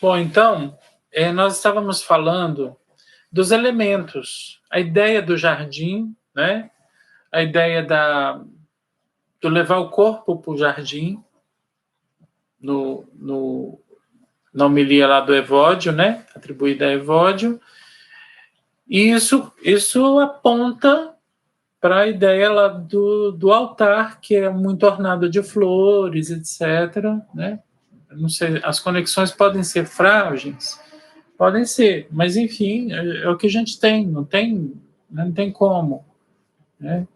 Bom, então, nós estávamos falando dos elementos, a ideia do jardim, né? A ideia do levar o corpo para o jardim, na homilia lá do Evódio, né? Atribuída a Evódio. E isso aponta para a ideia lá do altar, que é muito ornado de flores, etc. Né? Não sei, as conexões podem ser frágeis, podem ser, mas enfim, é o que a gente tem, não tem como. Né?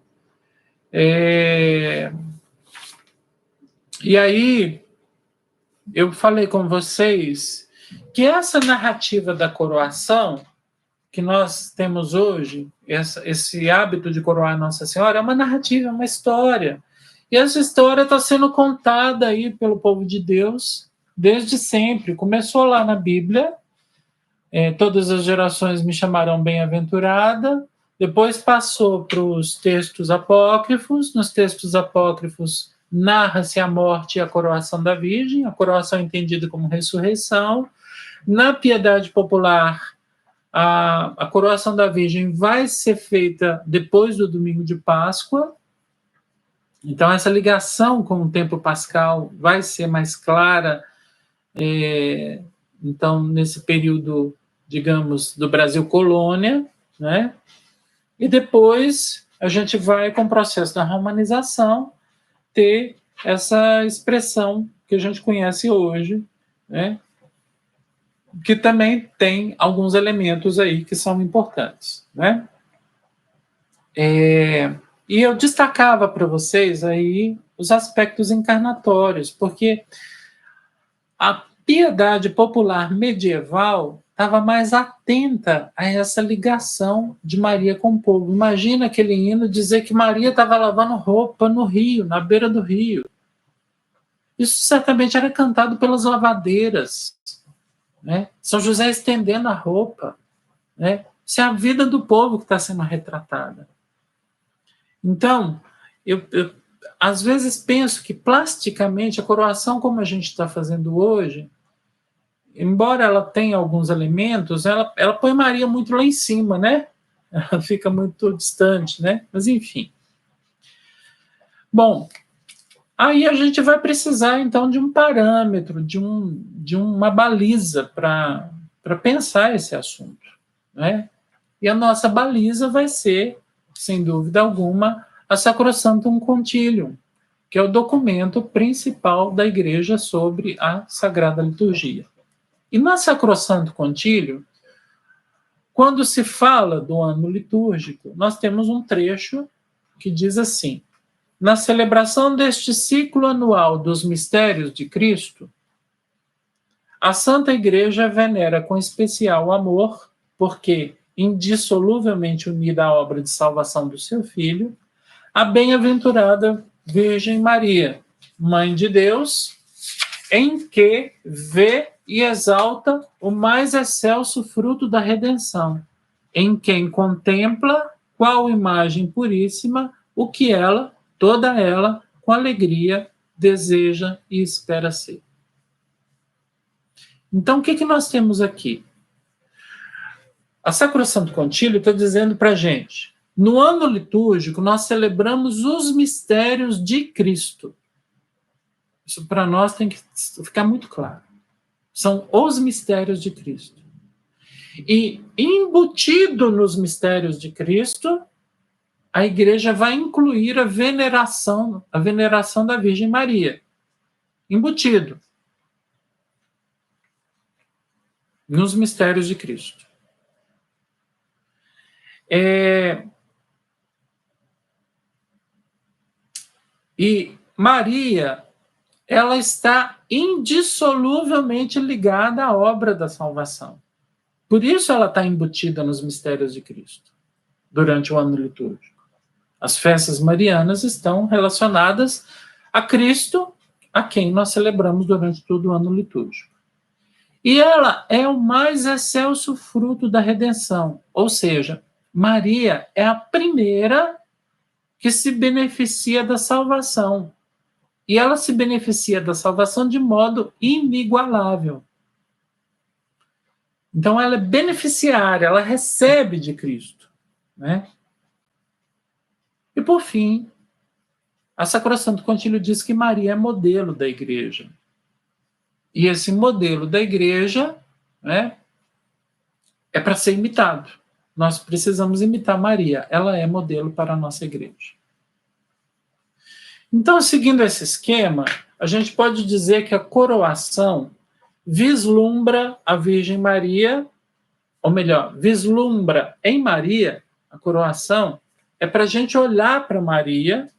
E aí, eu falei com vocês que essa narrativa da coroação que nós temos hoje, esse hábito de coroar Nossa Senhora, é uma narrativa, é uma história. E essa história está sendo contada aí pelo povo de Deus desde sempre. Começou lá na Bíblia, todas as gerações me chamarão bem-aventurada, depois passou para os textos apócrifos, nos textos apócrifos narra-se a morte e a coroação da Virgem, a coroação entendida como ressurreição. Na piedade popular, a coroação da Virgem vai ser feita depois do domingo de Páscoa. Então, essa ligação com o tempo pascal vai ser mais clara. Então, nesse período, digamos, do Brasil colônia, né? E depois a gente vai, com o processo da romanização, ter essa expressão que a gente conhece hoje, né? Que também tem alguns elementos aí que são importantes, né? E eu destacava para vocês aí os aspectos encarnatórios, porque a piedade popular medieval estava mais atenta a essa ligação de Maria com o povo. Imagina aquele hino dizer que Maria estava lavando roupa no rio, na beira do rio. Isso certamente era cantado pelas lavadeiras, né? São José estendendo a roupa, né? Isso é a vida do povo que está sendo retratada. Então, eu às vezes penso que plasticamente a coroação como a gente está fazendo hoje, embora ela tenha alguns elementos, ela põe Maria muito lá em cima, né? Ela fica muito distante, né? Mas enfim. Bom, aí a gente vai precisar então de um parâmetro, de uma baliza para pensar esse assunto, né? E a nossa baliza vai ser, sem dúvida alguma, a Sacrosanctum Concilium, que é o documento principal da Igreja sobre a Sagrada Liturgia. E na Sacrosanctum Concilium, quando se fala do ano litúrgico, nós temos um trecho que diz assim: na celebração deste ciclo anual dos mistérios de Cristo, a Santa Igreja venera com especial amor, porque indissoluvelmente unida à obra de salvação do seu Filho, a bem-aventurada Virgem Maria, Mãe de Deus, em que vê e exalta o mais excelso fruto da redenção, em quem contempla, qual imagem puríssima, o que ela, toda ela, com alegria, deseja e espera ser. Então, o que nós temos aqui? A Sacrosanctum Concilium está dizendo para a gente, no ano litúrgico, nós celebramos os mistérios de Cristo. Isso para nós tem que ficar muito claro. São os mistérios de Cristo. E embutido nos mistérios de Cristo, a Igreja vai incluir a veneração da Virgem Maria. Embutido nos mistérios de Cristo. E Maria, ela está indissoluvelmente ligada à obra da salvação. Por isso ela está embutida nos mistérios de Cristo, durante o ano litúrgico. As festas marianas estão relacionadas a Cristo, a quem nós celebramos durante todo o ano litúrgico. E ela é o mais excelso fruto da redenção, ou seja, Maria é a primeira que se beneficia da salvação. E ela se beneficia da salvação de modo inigualável. Então, ela é beneficiária, ela recebe de Cristo, né? E, por fim, a Sacrosanto Concílio diz que Maria é modelo da igreja. E esse modelo da igreja, né, é para ser imitado. Nós precisamos imitar Maria. Ela é modelo para a nossa igreja. Então, seguindo esse esquema, a gente pode dizer que a coroação vislumbra a Virgem Maria, ou melhor, vislumbra em Maria, a coroação, é para a gente olhar para Maria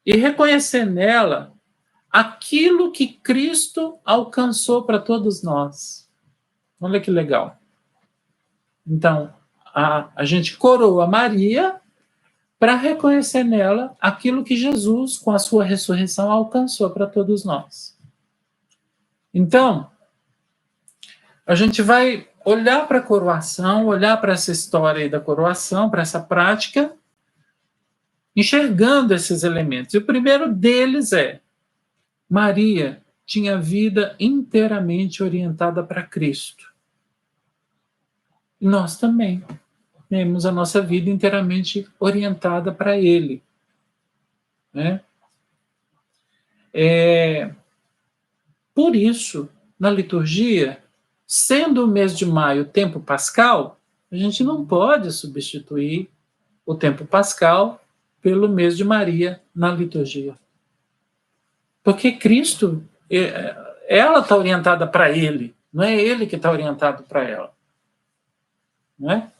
e reconhecer nela aquilo que Cristo alcançou para todos nós. Olha que legal. Então, a gente coroa Maria para reconhecer nela aquilo que Jesus, com a sua ressurreição, alcançou para todos nós. Então, a gente vai olhar para a coroação, olhar para essa história aí da coroação, para essa prática, enxergando esses elementos. E o primeiro deles é: Maria tinha vida inteiramente orientada para Cristo. E nós também temos a nossa vida inteiramente orientada para Ele, né? Por isso, na liturgia, sendo o mês de maio tempo pascal, a gente não pode substituir o tempo pascal pelo mês de Maria na liturgia. Porque Cristo, ela está orientada para Ele, não é Ele que está orientado para ela. Não é?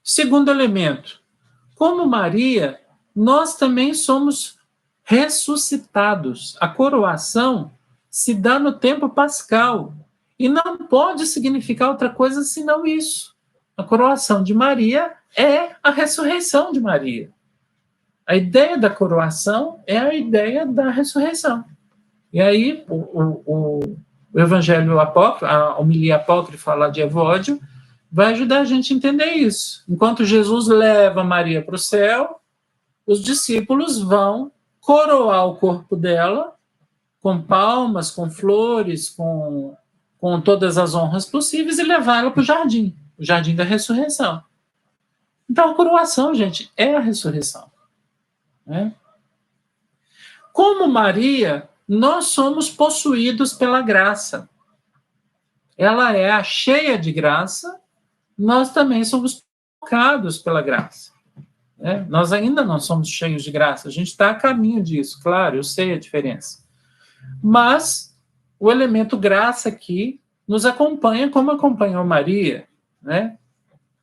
Segundo elemento, como Maria, nós também somos ressuscitados. A coroação se dá no tempo pascal e não pode significar outra coisa senão isso. A coroação de Maria é a ressurreição de Maria. A ideia da coroação é a ideia da ressurreição. E aí o Evangelho Apócrifo, a homilia apócrifa lá de Evódio, vai ajudar a gente a entender isso. Enquanto Jesus leva Maria para o céu, os discípulos vão coroar o corpo dela com palmas, com flores, com todas as honras possíveis e levar ela para o jardim da ressurreição. Então, a coroação, gente, é a ressurreição. Né? Como Maria, nós somos possuídos pela graça. Ela é a cheia de graça, nós também somos tocados pela graça. Né? Nós ainda não somos cheios de graça, a gente está a caminho disso, claro, eu sei a diferença. Mas o elemento graça aqui nos acompanha como acompanhou Maria. Né?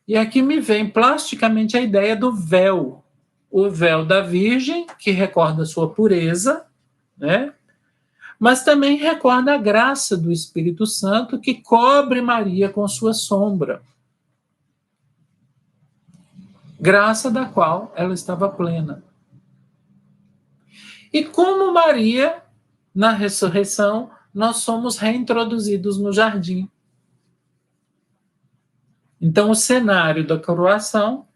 E aqui me vem plasticamente a ideia do véu. O véu da Virgem, que recorda a sua pureza, né? Mas também recorda a graça do Espírito Santo que cobre Maria com sua sombra. Graça da qual ela estava plena. E como Maria, na ressurreição, nós somos reintroduzidos no jardim. Então, o cenário da coroação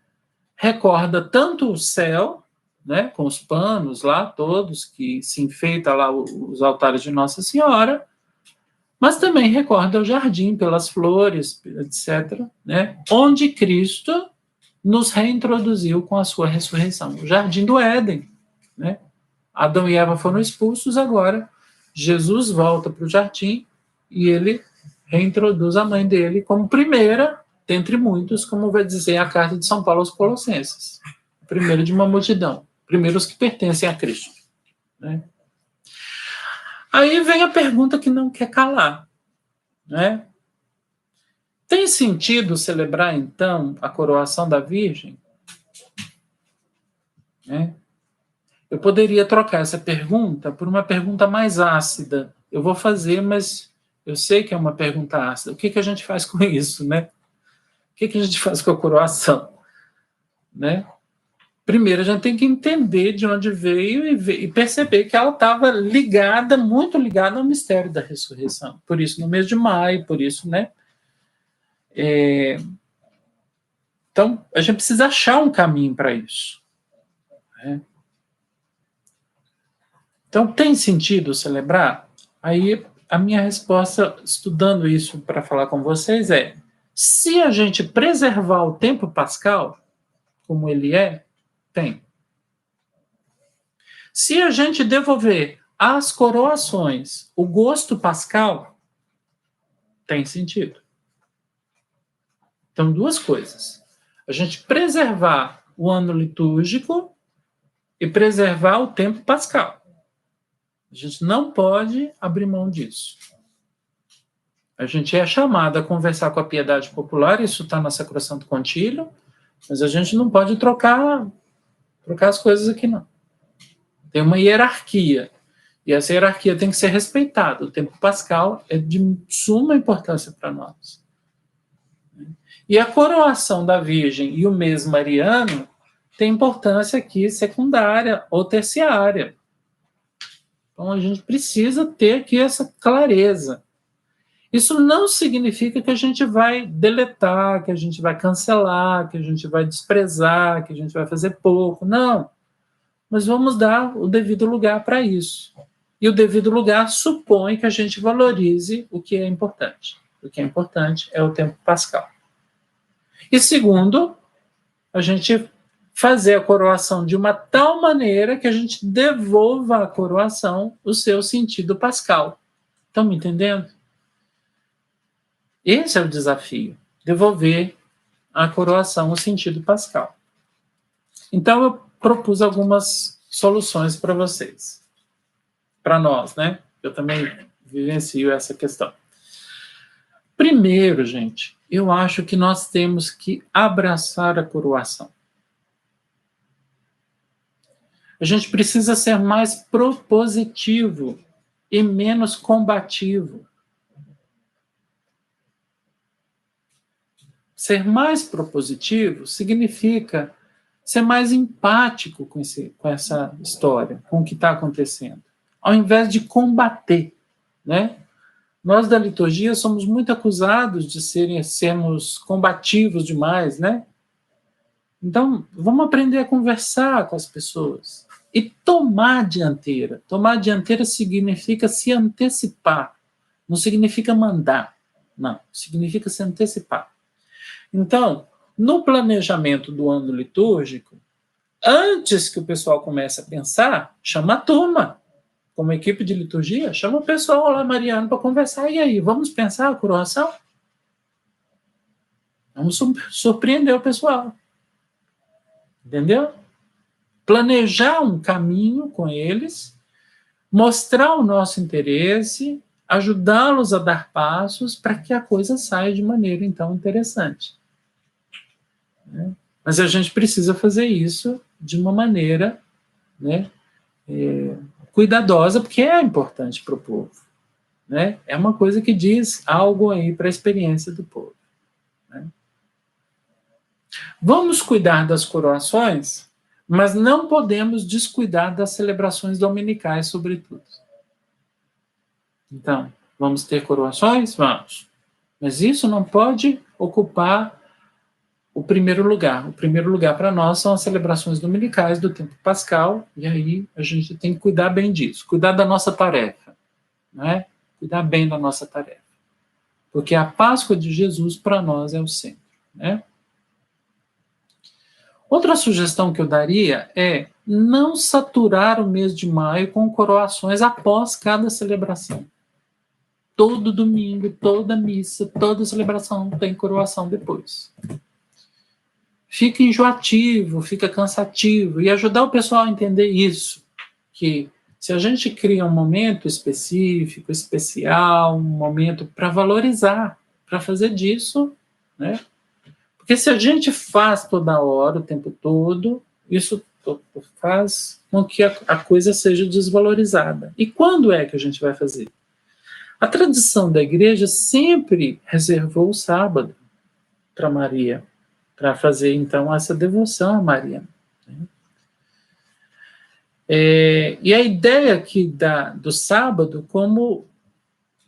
recorda tanto o céu, né, com os panos lá todos, que se enfeita lá os altares de Nossa Senhora, mas também recorda o jardim pelas flores, etc., né, onde Cristo nos reintroduziu com a sua ressurreição. O jardim do Éden. Né? Adão e Eva foram expulsos, agora Jesus volta para o jardim e ele reintroduz a mãe dele como primeira, dentre muitos, como vai dizer a carta de São Paulo aos Colossenses. Primeiro de uma multidão. Primeiro os que pertencem a Cristo. Né? Aí vem a pergunta que não quer calar. Né? Tem sentido celebrar, então, a coroação da Virgem? Né? Eu poderia trocar essa pergunta por uma pergunta mais ácida. Eu vou fazer, mas eu sei que é uma pergunta ácida. O que a gente faz com isso, né? O que a gente faz com a coroação? Né? Primeiro, a gente tem que entender de onde veio e perceber que ela estava ligada, muito ligada ao mistério da ressurreição. Por isso, no mês de maio, por isso, né? Então, a gente precisa achar um caminho para isso. Né? Então, tem sentido celebrar? Aí a minha resposta, estudando isso para falar com vocês, é: se a gente preservar o tempo pascal, como ele é, tem. Se a gente devolver às coroações o gosto pascal, tem sentido. Então, duas coisas. A gente preservar o ano litúrgico e preservar o tempo pascal. A gente não pode abrir mão disso. A gente é chamado a conversar com a piedade popular, isso está na Sacrosanto Concílio, mas a gente não pode trocar as coisas aqui, não. Tem uma hierarquia, e essa hierarquia tem que ser respeitada. O tempo pascal é de suma importância para nós. E a coroação da Virgem e o mês mariano tem importância aqui secundária ou terciária. Então a gente precisa ter aqui essa clareza. Isso não significa que a gente vai deletar, que a gente vai cancelar, que a gente vai desprezar, que a gente vai fazer pouco. Não. Mas vamos dar o devido lugar para isso. E o devido lugar supõe que a gente valorize o que é importante. O que é importante é o tempo pascal. E segundo, a gente fazer a coroação de uma tal maneira que a gente devolva à coroação o seu sentido pascal. Estão me entendendo? Esse é o desafio, devolver à coroação o sentido pascal. Então, eu propus algumas soluções para vocês, para nós, né? Eu também vivencio essa questão. Primeiro, gente, eu acho que nós temos que abraçar a coroação. A gente precisa ser mais propositivo e menos combativo. Ser mais propositivo significa ser mais empático com essa história, com o que está acontecendo, ao invés de combater, né? Nós da liturgia somos muito acusados de sermos combativos demais, né? Então, vamos aprender a conversar com as pessoas e tomar a dianteira. Tomar a dianteira significa se antecipar, não significa mandar, não, significa se antecipar. Então, no planejamento do ano litúrgico, antes que o pessoal comece a pensar, chama a turma. Como equipe de liturgia, chama o pessoal lá, mariano, para conversar. E aí, vamos pensar a coroação? Vamos surpreender o pessoal. Entendeu? Planejar um caminho com eles, mostrar o nosso interesse, ajudá-los a dar passos para que a coisa saia de maneira, então, interessante. Mas a gente precisa fazer isso de uma maneira, né, cuidadosa, porque é importante para o povo. Né? É uma coisa que diz algo aí para a experiência do povo. Né? Vamos cuidar das coroações, mas não podemos descuidar das celebrações dominicais, sobretudo. Então, vamos ter coroações? Vamos. Mas isso não pode ocupar o primeiro lugar. O primeiro lugar para nós são as celebrações dominicais do tempo pascal, e aí a gente tem que cuidar bem disso, cuidar da nossa tarefa, né? Cuidar bem da nossa tarefa. Porque a Páscoa de Jesus, para nós, é o centro, né? Outra sugestão que eu daria é não saturar o mês de maio com coroações após cada celebração. Todo domingo, toda missa, toda celebração tem coroação depois. Fica enjoativo, fica cansativo, e ajudar o pessoal a entender isso, que se a gente cria um momento específico, especial, um momento para valorizar, para fazer disso, né? Porque se a gente faz toda hora, o tempo todo, isso faz com que a coisa seja desvalorizada. E quando é que a gente vai fazer? A tradição da igreja sempre reservou o sábado para Maria, para fazer, então, essa devoção a Maria. E a ideia aqui do sábado como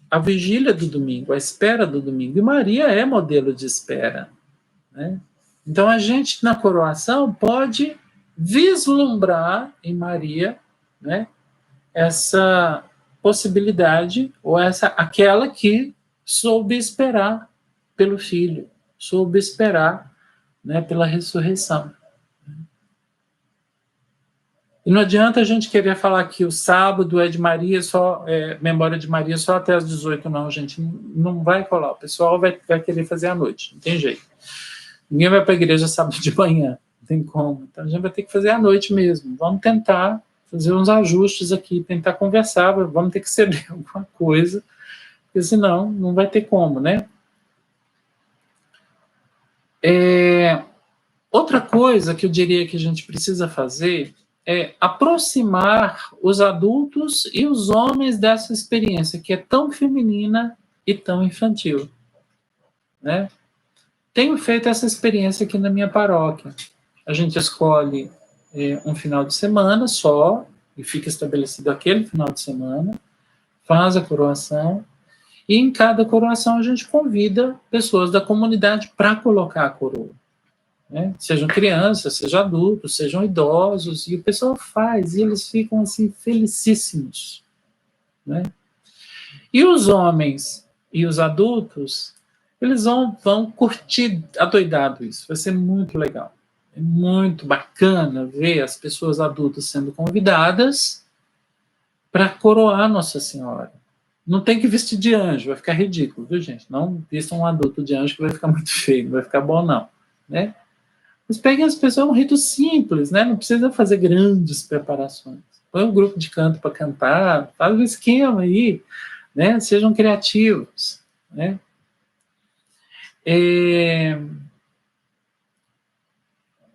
a vigília do domingo, a espera do domingo. E Maria é modelo de espera. Né? Então, a gente, na coroação, pode vislumbrar em Maria, né, essa possibilidade, ou aquela que soube esperar pelo Filho, soube esperar, né, pela ressurreição. E não adianta a gente querer falar que o sábado é de Maria, memória de Maria só até as 18, não, gente. Não vai rolar. O pessoal vai querer fazer à noite, não tem jeito. Ninguém vai para a igreja sábado de manhã, não tem como. Então a gente vai ter que fazer à noite mesmo. Vamos tentar fazer uns ajustes aqui, tentar conversar, vamos ter que ceder alguma coisa, porque senão não vai ter como, né? Outra coisa que eu diria que a gente precisa fazer é aproximar os adultos e os homens dessa experiência que é tão feminina e tão infantil, né? Tenho feito essa experiência aqui na minha paróquia. A gente escolhe um final de semana só, e fica estabelecido aquele final de semana, faz a coroação, e em cada coroação a gente convida pessoas da comunidade para colocar a coroa. Né? Sejam crianças, sejam adultos, sejam idosos, e o pessoal faz, e eles ficam assim felicíssimos. Né? E os homens e os adultos, eles vão curtir adoidado isso, vai ser muito legal. É muito bacana ver as pessoas adultas sendo convidadas para coroar Nossa Senhora. Não tem que vestir de anjo, vai ficar ridículo, viu, gente? Não vistam um adulto de anjo que vai ficar muito feio, não vai ficar bom, não. Né? Mas peguem as pessoas, é um rito simples, né? Não precisa fazer grandes preparações. Põe um grupo de canto para cantar, faz um esquema aí, né? Sejam criativos, né?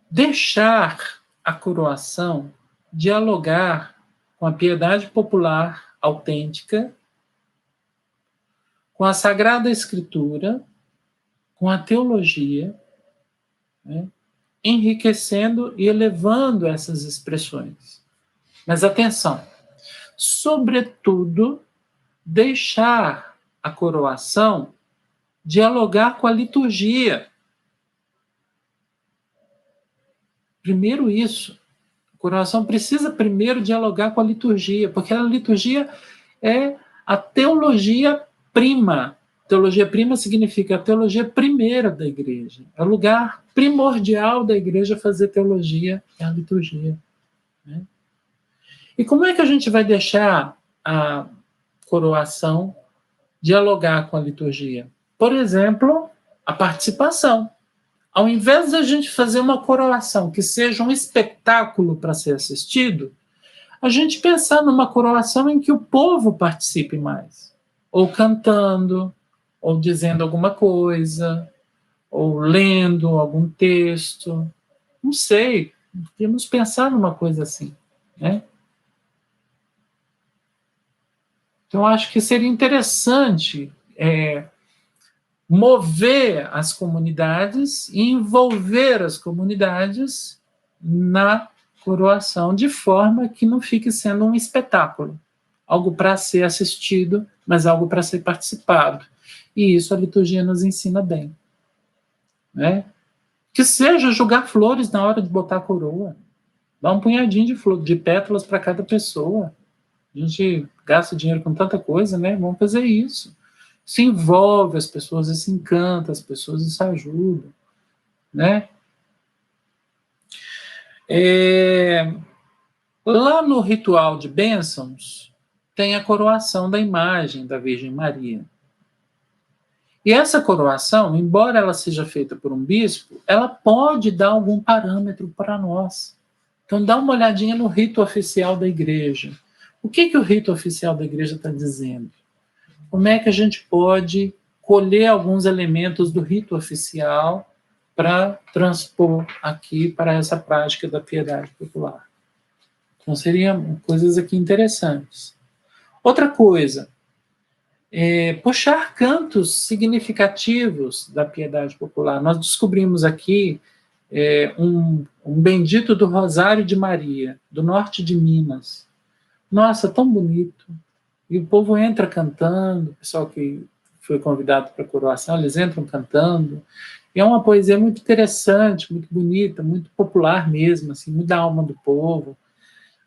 Deixar a coroação dialogar com a piedade popular autêntica, com a Sagrada Escritura, com a teologia, né? Enriquecendo e elevando essas expressões. Mas atenção, sobretudo, deixar a coroação dialogar com a liturgia. Primeiro isso. A coroação precisa primeiro dialogar com a liturgia, porque a liturgia é a teologia prima. Teologia prima significa a teologia primeira da igreja. É o lugar primordial da igreja fazer teologia, é a liturgia. Né? E como é que a gente vai deixar a coroação dialogar com a liturgia? Por exemplo, a participação. Ao invés de a gente fazer uma coroação que seja um espetáculo para ser assistido, a gente pensar numa coroação em que o povo participe mais. Ou cantando, ou dizendo alguma coisa, ou lendo algum texto. Não sei, podemos pensar numa coisa assim. Né? Então, acho que seria interessante mover as comunidades e envolver as comunidades na coroação, de forma que não fique sendo um espetáculo, algo para ser assistido, mas algo para ser participado. E isso a liturgia nos ensina bem. Né? Que seja jogar flores na hora de botar a coroa. Dá um punhadinho de pétalas para cada pessoa. A gente gasta dinheiro com tanta coisa, né? Vamos fazer isso. Se envolve as pessoas e se encanta as pessoas e se ajudam, né? Lá no ritual de bênçãos tem a coroação da imagem da Virgem Maria. E essa coroação, embora ela seja feita por um bispo, ela pode dar algum parâmetro para nós. Então dá uma olhadinha no rito oficial da igreja. O que o rito oficial da igreja está dizendo? Como é que a gente pode colher alguns elementos do rito oficial para transpor aqui para essa prática da piedade popular? Então, seriam coisas aqui interessantes. Outra coisa, puxar cantos significativos da piedade popular. Nós descobrimos aqui um bendito do Rosário de Maria, do norte de Minas. Nossa, tão bonito. E o povo entra cantando, o pessoal que foi convidado para a coroação, eles entram cantando. E é uma poesia muito interessante, muito bonita, muito popular mesmo, assim, muito da alma do povo.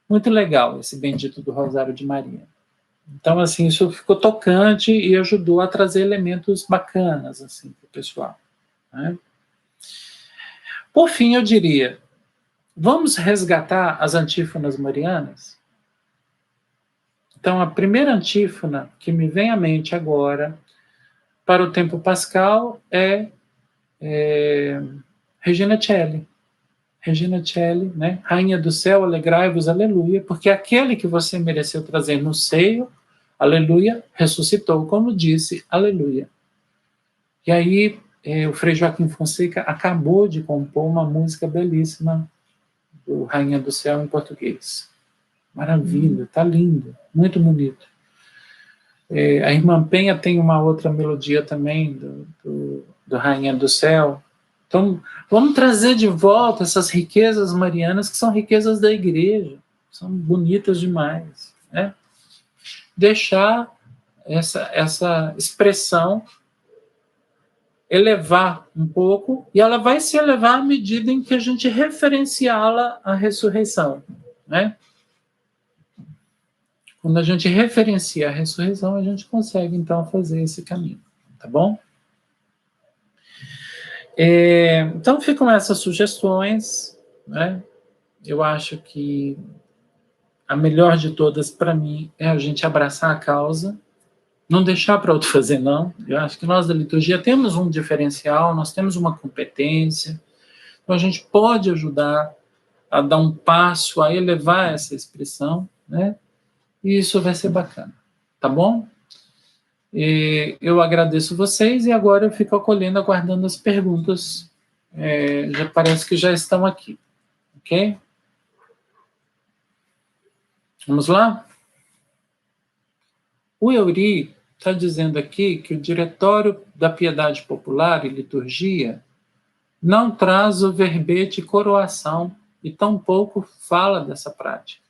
Muito legal esse bendito do Rosário de Maria. Então, assim, isso ficou tocante e ajudou a trazer elementos bacanas, assim, para o pessoal, né? Por fim, eu diria, vamos resgatar as antífonas marianas? Então, a primeira antífona que me vem à mente agora, para o tempo pascal, é Regina Coeli. Regina Coeli, né? Rainha do céu, alegrai-vos, aleluia, porque aquele que você mereceu trazer no seio, aleluia, ressuscitou, como disse, aleluia. E aí, o Frei Joaquim Fonseca acabou de compor uma música belíssima do Rainha do Céu em português. Maravilha, tá lindo, muito bonito. A Irmã Penha tem uma outra melodia também do Rainha do Céu. Então, vamos trazer de volta essas riquezas marianas, que são riquezas da igreja, são bonitas demais, né? Deixar essa expressão elevar um pouco, e ela vai se elevar à medida em que a gente referenciá-la à ressurreição, né? Quando a gente referencia a ressurreição, a gente consegue, então, fazer esse caminho, tá bom? Então, ficam essas sugestões, né? Eu acho que a melhor de todas, para mim, é a gente abraçar a causa, não deixar para outro fazer, não. Eu acho que nós da liturgia temos um diferencial, nós temos uma competência, então a gente pode ajudar a dar um passo, a elevar essa expressão, né? E isso vai ser bacana, tá bom? Eu agradeço vocês e agora eu fico acolhendo, aguardando as perguntas. Já parece que já estão aqui, ok? Vamos lá? O Euri está dizendo aqui que o Diretório da Piedade Popular e Liturgia não traz o verbete coroação e tampouco fala dessa prática.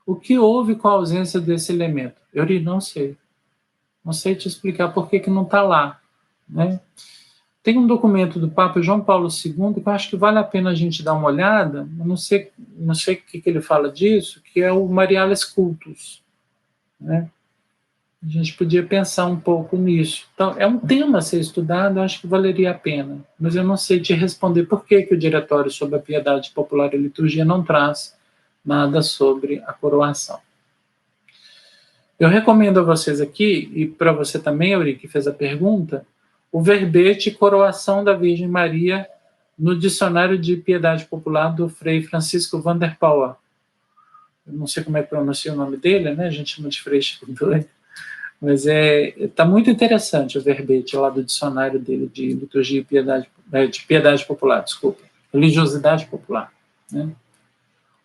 O que houve com a ausência desse elemento? Euri, não sei. Não sei te explicar por que não está lá, né? Tem um documento do Papa João Paulo II que eu acho que vale a pena a gente dar uma olhada, eu não sei o que ele fala disso, que é o Mariales Cultus, né? A gente podia pensar um pouco nisso. Então, é um tema a ser estudado, eu acho que valeria a pena, mas eu não sei te responder por que o Diretório sobre a Piedade Popular e Liturgia não traz nada sobre a coroação. Eu recomendo a vocês aqui, e para você também, Euri, que fez a pergunta, o verbete Coroação da Virgem Maria no Dicionário de Piedade Popular do Frei Francisco van der Pauw. Eu não sei como é que pronuncia o nome dele, né? A gente chama de Frei Chico II. Mas está muito interessante o verbete lá do dicionário dele de liturgia e piedade, de piedade popular, desculpa, religiosidade popular, né?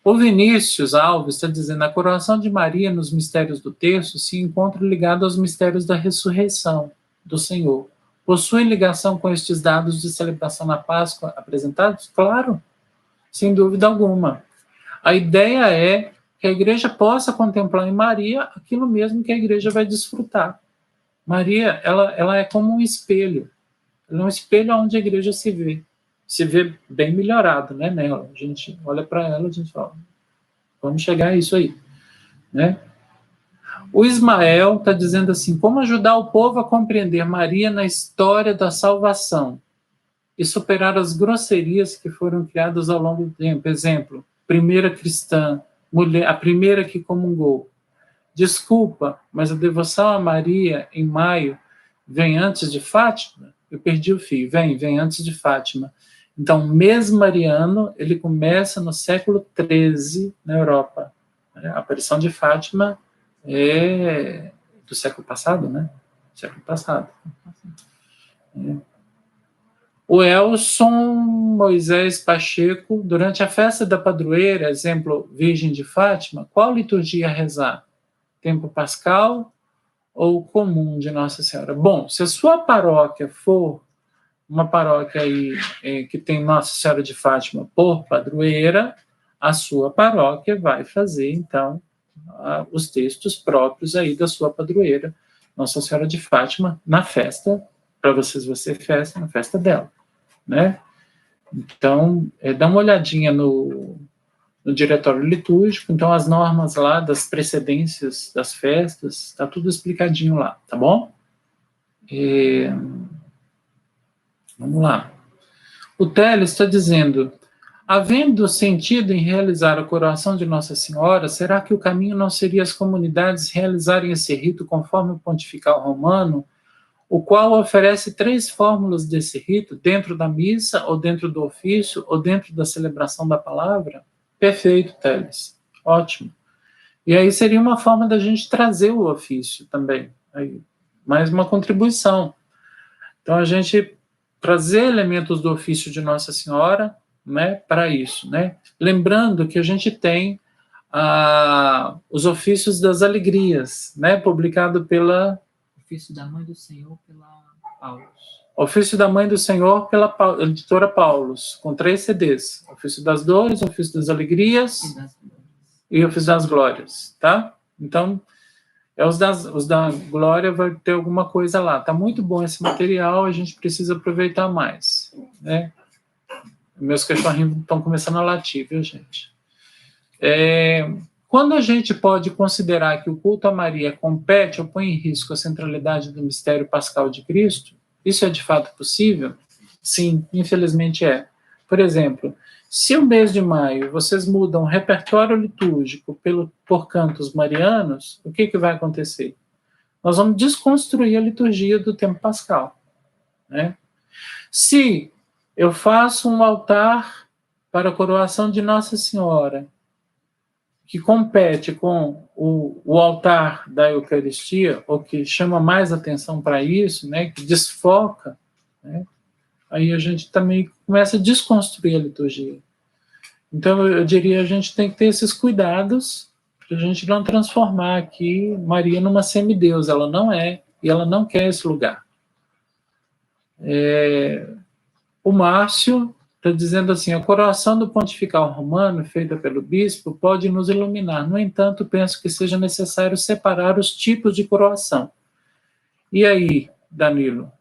O Vinícius Alves está dizendo: a coroação de Maria nos mistérios do terço se encontra ligada aos mistérios da ressurreição do Senhor. Possui ligação com estes dados de celebração na Páscoa apresentados? Claro, sem dúvida alguma. A ideia é que a igreja possa contemplar em Maria aquilo mesmo que a igreja vai desfrutar. Maria, ela é como um espelho. Ela é um espelho onde a igreja se vê bem melhorado, né, nela. A gente olha para ela, a gente fala, vamos chegar a isso aí, né? O Ismael está dizendo assim: como ajudar o povo a compreender Maria na história da salvação e superar as grosserias que foram criadas ao longo do tempo? Exemplo, primeira cristã, mulher, a primeira que comungou. Desculpa, mas a devoção a Maria em maio vem antes de Fátima? Eu perdi o fio. Vem antes de Fátima. Então, o mês mariano, ele começa no século XIII na Europa. A aparição de Fátima é do século passado, né? Século passado. O Elson Moisés Pacheco, durante a festa da padroeira, exemplo, Virgem de Fátima, qual liturgia rezar? Tempo pascal ou comum de Nossa Senhora? Bom, se a sua paróquia for uma paróquia aí, que tem Nossa Senhora de Fátima por padroeira, a sua paróquia vai fazer, então, os textos próprios aí da sua padroeira, Nossa Senhora de Fátima, na festa, para vocês vai ser festa, na festa dela, né? Então, dá uma olhadinha no no diretório litúrgico, então as normas lá das precedências das festas, está tudo explicadinho lá, tá bom? Vamos lá. O Teles está dizendo, havendo sentido em realizar a coroação de Nossa Senhora, será que o caminho não seria as comunidades realizarem esse rito conforme o pontifical romano, o qual oferece 3 fórmulas desse rito, dentro da missa, ou dentro do ofício, ou dentro da celebração da palavra? Perfeito, Teles. Ótimo. E aí seria uma forma da gente trazer o ofício também. Aí, mais uma contribuição. Então, a gente trazer elementos do ofício de Nossa Senhora, né, para isso, né? Lembrando que a gente tem os ofícios das alegrias, né, publicado pela... Ofício da Mãe do Senhor pela Paulus. Ofício da Mãe do Senhor pela editora Paulus, com 3 CDs. Ofício das Dores, Ofício das Alegrias e Ofício das Glórias, tá? Então, os da Glória vai ter alguma coisa lá. Tá muito bom esse material, a gente precisa aproveitar mais, né? Meus cachorrinhos estão começando a latir, viu, gente? Quando a gente pode considerar que o culto a Maria compete ou põe em risco a centralidade do mistério pascal de Cristo, isso é de fato possível? Sim, infelizmente é. Por exemplo, se o mês de maio vocês mudam o repertório litúrgico por cantos marianos, o que vai acontecer? Nós vamos desconstruir a liturgia do tempo pascal, né? Se eu faço um altar para a coroação de Nossa Senhora, que compete com o altar da Eucaristia, ou que chama mais atenção para isso, né, que desfoca, né, aí a gente também começa a desconstruir a liturgia. Então, eu diria, a gente tem que ter esses cuidados para a gente não transformar aqui Maria numa semideus. Ela não é, e ela não quer esse lugar. O Márcio está dizendo assim, a coroação do pontifical romano, feita pelo bispo, pode nos iluminar. No entanto, penso que seja necessário separar os tipos de coroação. E aí, Danilo?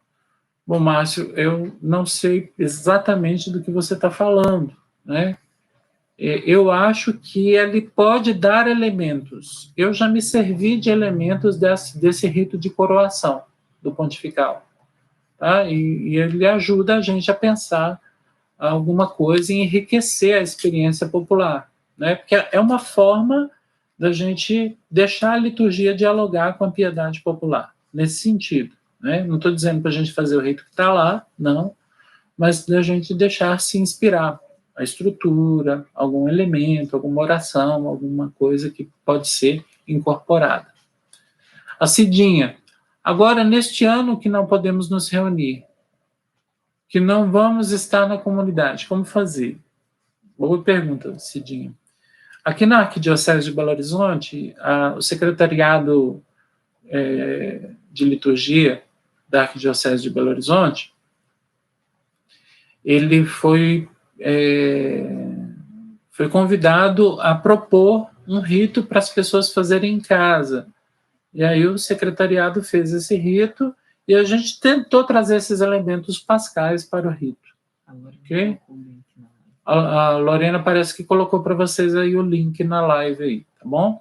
Bom, Márcio, eu não sei exatamente do que você está falando, né? Eu acho que ele pode dar elementos. Eu já me servi de elementos desse rito de coroação do pontifical, tá? E ele ajuda a gente a pensar alguma coisa e enriquecer a experiência popular, né? Porque é uma forma da gente deixar a liturgia dialogar com a piedade popular, nesse sentido, né? Não estou dizendo para a gente fazer o rito que está lá, não, mas da gente deixar se inspirar a estrutura, algum elemento, alguma oração, alguma coisa que pode ser incorporada. A Cidinha, agora neste ano que não podemos nos reunir, que não vamos estar na comunidade, como fazer? Boa pergunta, Cidinha. Aqui na Arquidiocese de Belo Horizonte, o secretariado de liturgia da Arquidiocese de Belo Horizonte, ele foi convidado a propor um rito para as pessoas fazerem em casa. E aí o secretariado fez esse rito e a gente tentou trazer esses elementos pascais para o rito. Ok? A Lorena parece que colocou para vocês aí o link na live aí, tá bom?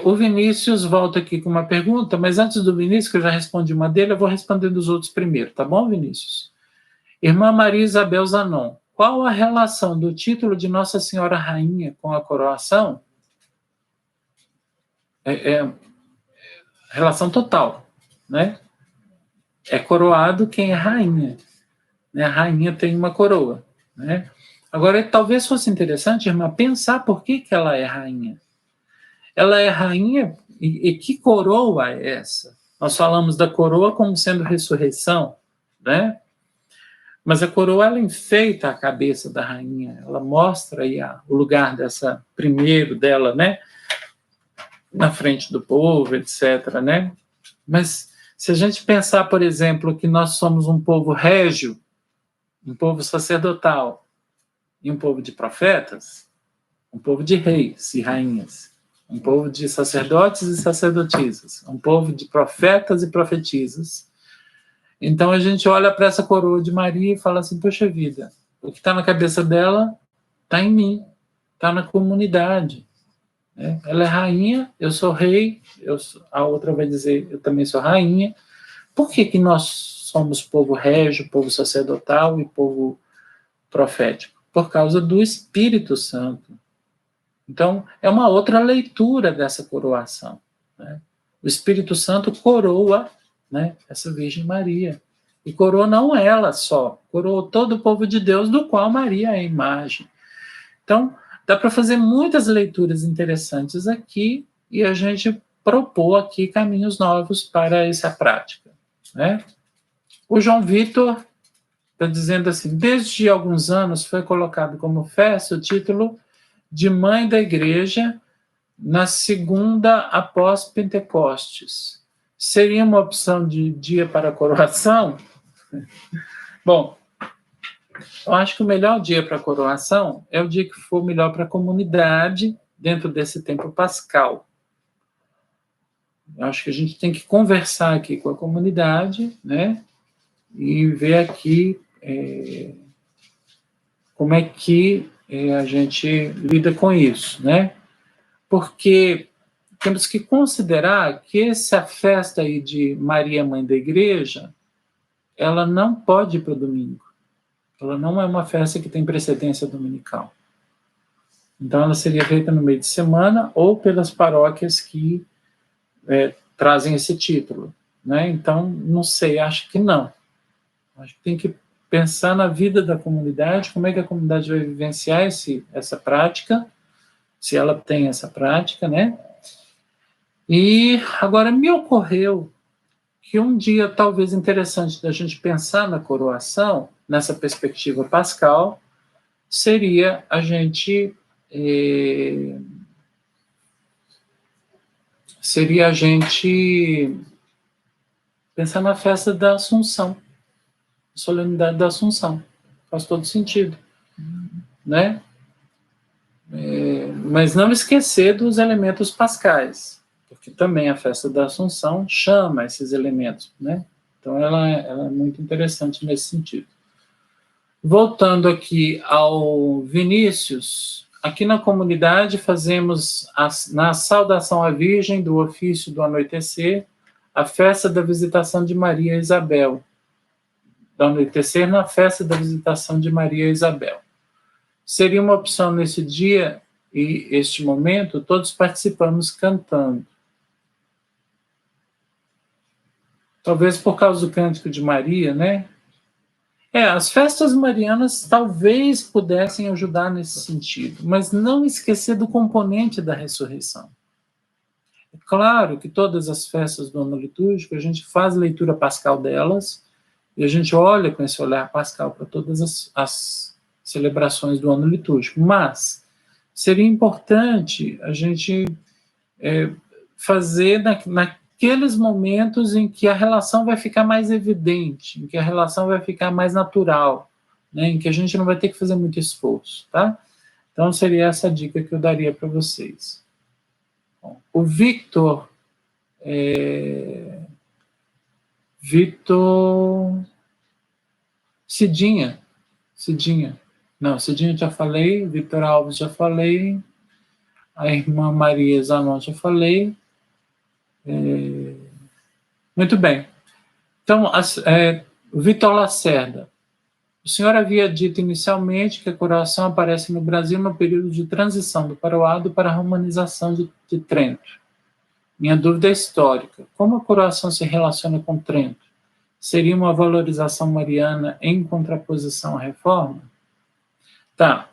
O Vinícius volta aqui com uma pergunta, mas antes do Vinícius, que eu já respondi uma dele, eu vou responder dos outros primeiro, tá bom, Vinícius? Irmã Maria Isabel Zanon, qual a relação do título de Nossa Senhora Rainha com a coroação? Relação total, né? É coroado quem é rainha, né? A rainha tem uma coroa, né? Agora, talvez fosse interessante, irmã, pensar por que ela é rainha. Ela é rainha, e que coroa é essa? Nós falamos da coroa como sendo ressurreição, né? Mas a coroa, ela enfeita a cabeça da rainha, ela mostra aí o lugar dessa, primeiro dela, né? Na frente do povo, etc., né? Mas se a gente pensar, por exemplo, que nós somos um povo régio, um povo sacerdotal e um povo de profetas, um povo de reis e rainhas, um povo de sacerdotes e sacerdotisas, um povo de profetas e profetisas. Então a gente olha para essa coroa de Maria e fala assim, poxa vida, o que está na cabeça dela está em mim, está na comunidade. Né? Ela é rainha, eu sou rei, a outra vai dizer, eu também sou rainha. Por que que nós somos povo régio, povo sacerdotal e povo profético? Por causa do Espírito Santo. Então, é uma outra leitura dessa coroação. Né? O Espírito Santo coroa, né, essa Virgem Maria. E coroou não ela só, coroou todo o povo de Deus, do qual Maria é a imagem. Então, dá para fazer muitas leituras interessantes aqui e a gente propor aqui caminhos novos para essa prática. Né? O João Vitor está dizendo assim, desde alguns anos foi colocado como festa o título de Mãe da Igreja na segunda após Pentecostes. Seria uma opção de dia para a coroação? Bom, eu acho que o melhor dia para a coroação é o dia que for melhor para a comunidade dentro desse tempo pascal. Eu acho que a gente tem que conversar aqui com a comunidade, né? E ver aqui como é que a gente lida com isso, né? Porque temos que considerar que essa festa aí de Maria, Mãe da Igreja, ela não pode ir para o domingo. Ela não é uma festa que tem precedência dominical. Então, ela seria feita no meio de semana ou pelas paróquias que trazem esse título. Né? Então, não sei, acho que não. Acho que tem que pensar na vida da comunidade, como é que a comunidade vai vivenciar essa prática, se ela tem essa prática, né? E agora me ocorreu que um dia talvez interessante da gente pensar na coroação, nessa perspectiva pascal, seria a gente pensar na festa da Assunção, solenidade da Assunção. Faz todo sentido, né? Mas não esquecer dos elementos pascais, porque também a festa da Assunção chama esses elementos, né? Então ela é muito interessante nesse sentido. Voltando aqui ao Vinícius, aqui na comunidade fazemos na saudação à Virgem do ofício do anoitecer, a festa da visitação de Maria e Isabel. Do anoitecer na festa da visitação de Maria e Isabel. Seria uma opção nesse dia e este momento, todos participamos cantando. Talvez por causa do Cântico de Maria, né? As festas marianas talvez pudessem ajudar nesse sentido, mas não esquecer do componente da ressurreição. É claro que todas as festas do ano litúrgico, a gente faz leitura pascal delas, e a gente olha com esse olhar pascal para todas as celebrações do ano litúrgico, mas seria importante a gente fazer naqueles momentos em que a relação vai ficar mais evidente, em que a relação vai ficar mais natural, né, em que a gente não vai ter que fazer muito esforço, tá? Então seria essa dica que eu daria para vocês. Bom, o Victor Cidinha. Não, Cidinha já falei, Victor Alves já falei, a irmã Maria Zanon já falei. Muito bem. Então, Vitor Lacerda. O senhor havia dito inicialmente que a coroação aparece no Brasil no período de transição do paroado para a romanização de Trento. Minha dúvida é histórica. Como a coroação se relaciona com Trento? Seria uma valorização mariana em contraposição à reforma? Tá.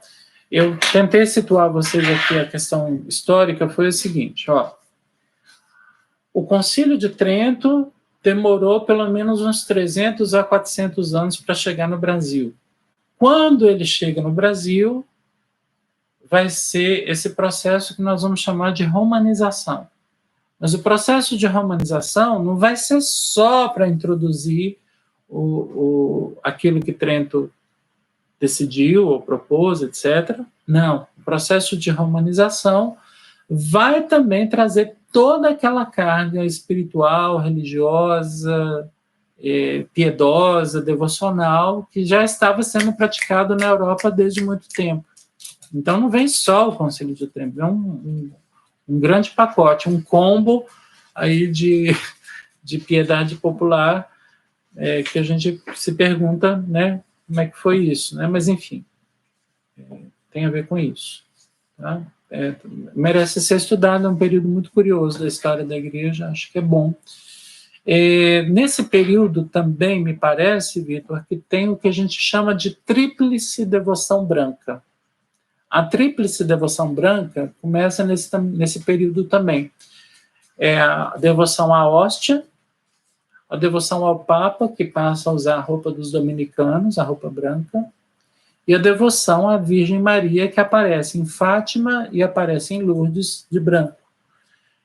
Eu tentei situar vocês aqui a questão histórica, foi o seguinte, ó. O Concílio de Trento demorou pelo menos uns 300 a 400 anos para chegar no Brasil. Quando ele chega no Brasil, vai ser esse processo que nós vamos chamar de romanização. Mas o processo de romanização não vai ser só para introduzir aquilo que Trento decidiu ou propôs, etc. Não. O processo de romanização vai também trazer toda aquela carga espiritual, religiosa, piedosa, devocional, que já estava sendo praticado na Europa desde muito tempo. Então, não vem só o Concílio de Trento, é um grande pacote, um combo aí de piedade popular, que a gente se pergunta, né, como é que foi isso, né? Mas, enfim, tem a ver com isso. Tá? Merece ser estudado, é um período muito curioso da história da igreja, acho que é bom. Nesse período também, me parece, Vitor, que tem o que a gente chama de tríplice devoção branca. A tríplice devoção branca começa nesse período também. É a devoção à hóstia, a devoção ao Papa, que passa a usar a roupa dos dominicanos, a roupa branca, e a devoção à Virgem Maria, que aparece em Fátima e aparece em Lourdes de branco.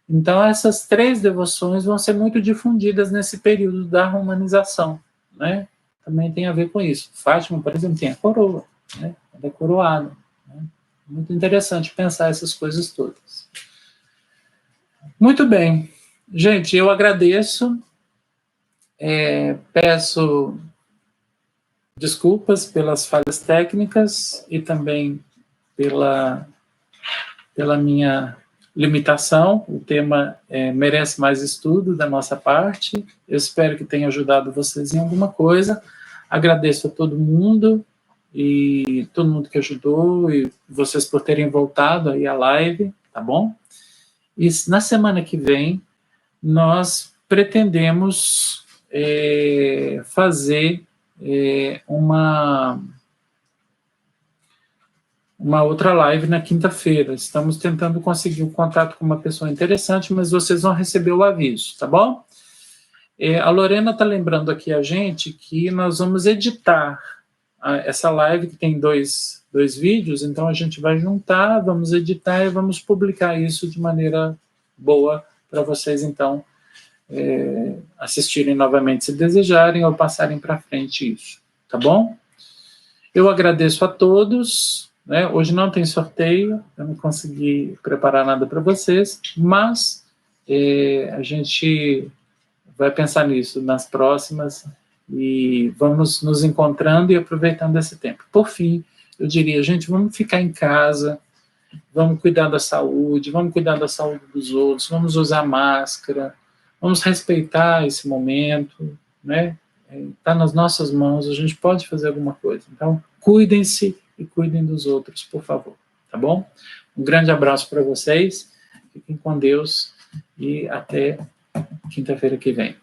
Então, essas três devoções vão ser muito difundidas nesse período da romanização, né? Também tem a ver com isso. Fátima, por exemplo, tem a coroa, né? Ela é coroada. Né? Muito interessante pensar essas coisas todas. Muito bem. Gente, eu agradeço. Peço desculpas pelas falhas técnicas e também pela minha limitação. O tema merece mais estudo da nossa parte. Eu espero que tenha ajudado vocês em alguma coisa. Agradeço a todo mundo e todo mundo que ajudou e vocês por terem voltado aí à live, tá bom? E na semana que vem nós pretendemos fazer uma outra live na quinta-feira. Estamos tentando conseguir um contato com uma pessoa interessante, mas vocês vão receber o aviso, tá bom? A Lorena está lembrando aqui a gente que nós vamos editar essa live, que tem dois vídeos, então a gente vai juntar, vamos editar e vamos publicar isso de maneira boa para vocês, então, assistirem novamente se desejarem ou passarem para frente isso, tá bom? Eu agradeço a todos, né? Hoje não tem sorteio, eu não consegui preparar nada para vocês, mas a gente vai pensar nisso nas próximas e vamos nos encontrando e aproveitando esse tempo. Por fim, eu diria, gente, vamos ficar em casa, vamos cuidar da saúde dos outros, vamos usar máscara, vamos respeitar esse momento, né? Está nas nossas mãos, a gente pode fazer alguma coisa. Então, cuidem-se e cuidem dos outros, por favor, tá bom? Um grande abraço para vocês, fiquem com Deus e até quinta-feira que vem.